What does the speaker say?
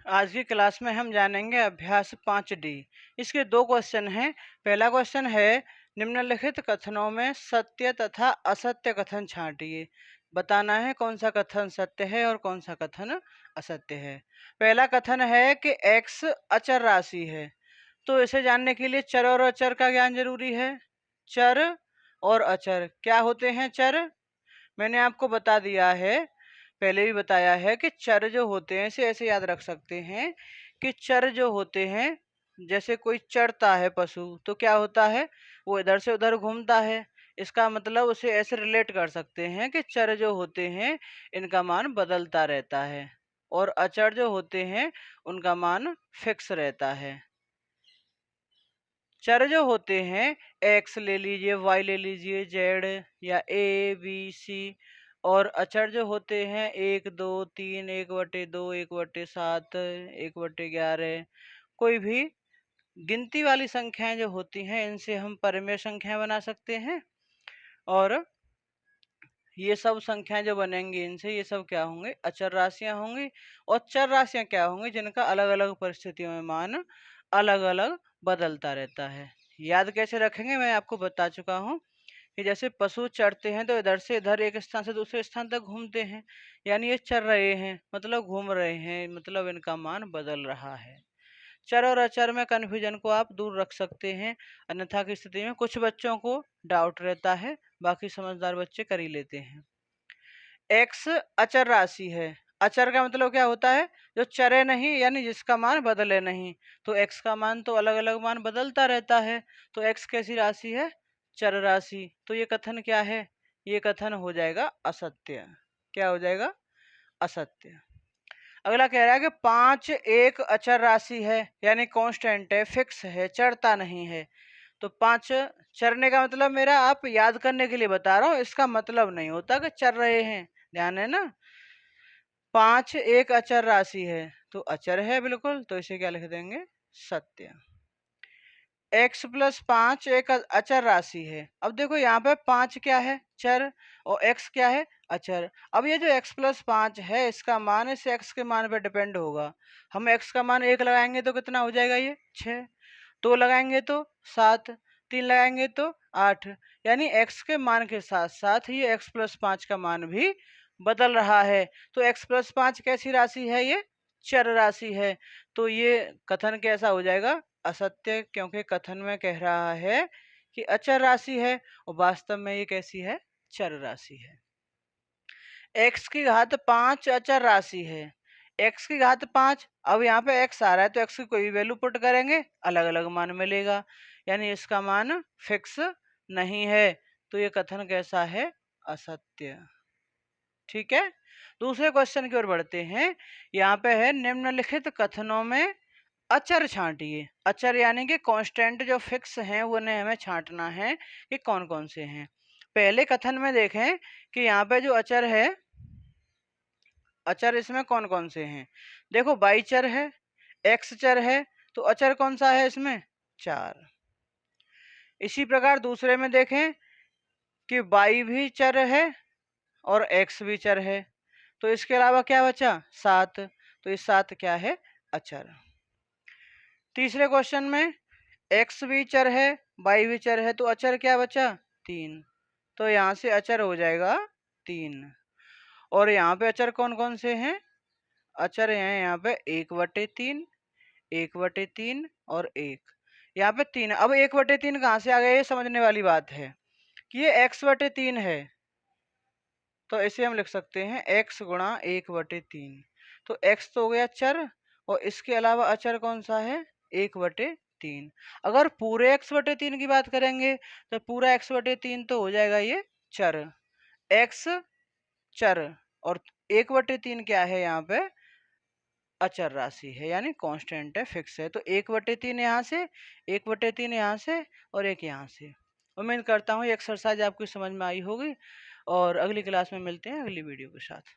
आज की क्लास में हम जानेंगे अभ्यास 5D। इसके दो क्वेश्चन हैं। पहला क्वेश्चन है, निम्नलिखित कथनों में सत्य तथा असत्य कथन छांटिए। बताना है कौन सा कथन सत्य है और कौन सा कथन असत्य है। पहला कथन है कि x अचर राशि है। तो इसे जानने के लिए चर और अचर का ज्ञान जरूरी है। चर और अचर क्या होते हैं? चर मैंने आपको बता दिया है, पहले भी बताया है कि चर जो होते हैं इसे ऐसे याद रख सकते हैं कि चर जो होते हैं, जैसे कोई चरता है पशु, तो क्या होता है, वो इधर से उधर घूमता है। इसका मतलब उसे ऐसे रिलेट कर सकते हैं कि चर जो होते हैं इनका मान बदलता रहता है और अचर जो होते हैं उनका मान फिक्स रहता है। चर जो होते हैं, एक्स ले लीजिए, वाई ले लीजिए, जेड या ए बी सी। और अचर जो होते हैं 1 2 3, 1/2, 1/7, 1/11, कोई भी गिनती वाली संख्याएं जो होती हैं इनसे हम परिमेय संख्याएं बना सकते हैं। और ये सब संख्याएं जो बनेंगी इनसे, ये सब क्या होंगे? अचर राशियां होंगी। और चर राशियां क्या होंगी? जिनका अलग अलग परिस्थितियों में मान अलग अलग बदलता रहता है। याद कैसे रखेंगे मैं आपको बता चुका हूँ कि जैसे पशु चरते हैं तो इधर से इधर एक स्थान से दूसरे स्थान तक घूमते हैं, यानी ये चर रहे हैं मतलब घूम रहे हैं, मतलब इनका मान बदल रहा है। चर और अचर में कन्फ्यूजन को आप दूर रख सकते हैं, अन्यथा की स्थिति में कुछ बच्चों को डाउट रहता है, बाकी समझदार बच्चे कर ही लेते हैं। एक्स अचर राशि है। अचर का मतलब क्या होता है? जो चरे नहीं, यानी जिसका मान बदले नहीं। तो एक्स का मान तो अलग अलग मान बदलता रहता है। तो एक्स कैसी राशि है? चर राशि। तो ये कथन क्या है? ये कथन हो जाएगा असत्य। क्या हो जाएगा? असत्य। अगला कह रहा है कि 5 एक अचर राशि है, यानी कांस्टेंट है, फिक्स है, चढ़ता नहीं है। तो 5 चरने का मतलब, मेरा आप याद करने के लिए बता रहा हूँ, इसका मतलब नहीं होता कि चर रहे हैं। ध्यान है ना? 5 एक अचर राशि है तो अचर है बिल्कुल, तो इसे क्या लिख देंगे? सत्य। x + 5 एक अचर राशि है। अब देखो यहाँ पे 5 क्या है? चर। और x क्या है? अचर। अब ये जो x + 5 है इसका मान इस x के मान पे डिपेंड होगा। हम x का मान 1 लगाएंगे तो कितना हो जाएगा? ये 6। 2 लगाएंगे तो 7, 3 लगाएंगे तो 8। यानी x के मान के साथ साथ ही x + 5 का मान भी बदल रहा है। तो x + 5 कैसी राशि है? ये चर राशि है। तो ये कथन कैसा हो जाएगा? असत्य, क्योंकि कथन में कह रहा है कि अचर राशि है और वास्तव में ये कैसी है? चर राशि है। x की घात 5 अचर राशि है। x की घात 5, अब यहाँ पे x आ रहा है तो x की कोई भी वैल्यू पुट करेंगे अलग अलग मान मिलेगा, यानी इसका मान फिक्स नहीं है। तो ये कथन कैसा है? असत्य। ठीक है, दूसरे क्वेश्चन की ओर बढ़ते हैं। यहाँ पे है, निम्नलिखित कथनों में अचर छांटिए। अचर यानी कि कांस्टेंट जो फिक्स हैं वो उन्हें हमें छांटना है कि कौन कौन से हैं। पहले कथन में देखें कि यहाँ पे जो अचर है, अचर इसमें कौन कौन से हैं? देखो, वाई चर है, एक्स चर है, तो अचर कौन सा है इसमें? 4। इसी प्रकार दूसरे में देखें कि वाई भी चर है और एक्स भी चर है, तो इसके अलावा क्या बचा? 7। तो ये 7 क्या है? अचर। तीसरे क्वेश्चन में एक्स भी चर है, वाई भी चर है, तो अचर क्या बचा? 3। तो यहाँ से अचर हो जाएगा 3। और यहाँ पे अचर कौन कौन से हैं? अचर हैं यहाँ पे 1/3, 1/3 और 1। यहाँ पे 3। अब 1/3 कहाँ से आ गया? ये समझने वाली बात है कि ये x/3 है, तो इसे हम लिख सकते हैं x गुणा 1/3। तो x तो हो गया चर, और इसके अलावा अचर कौन सा है? 1/3। अगर पूरे x/3 की बात करेंगे तो पूरा x/3 तो हो जाएगा ये चर, x चर, और 1/3 क्या है? यहाँ पे अचर राशि है, यानी कांस्टेंट है, फिक्स है। तो 1/3 यहाँ से, 1/3 यहाँ से और 1 यहाँ से। उम्मीद करता हूँ ये एक्सरसाइज आपकी समझ में आई होगी, और अगली क्लास में मिलते हैं अगली वीडियो के साथ।